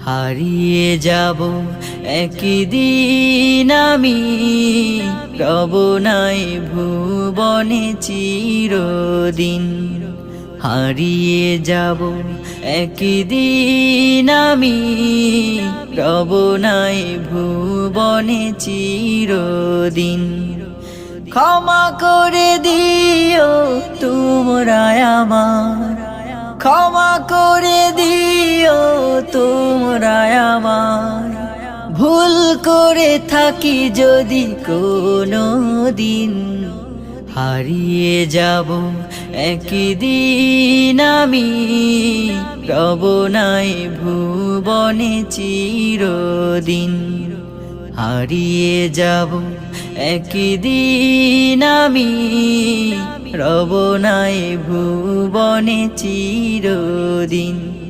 হারিয়ে যাব একদিন আমি, রব নাই ভুবনে চিরদিন। হারিয়ে যাব একদিন আমি, রব নাই ভুবনে চিরদিন। ক্ষমা করে দিও তোমরা আমার, ক্ষমা করে দিও তোমরা আমার, ভুল করে থাকি যদি কোনো দিন। হারিয়ে যাব একদিন আমি, রব নাই ভুবনে চিরদিন। হারিয়ে যাব একদিন আমি, রব নাই ভুবনে চিরদিন।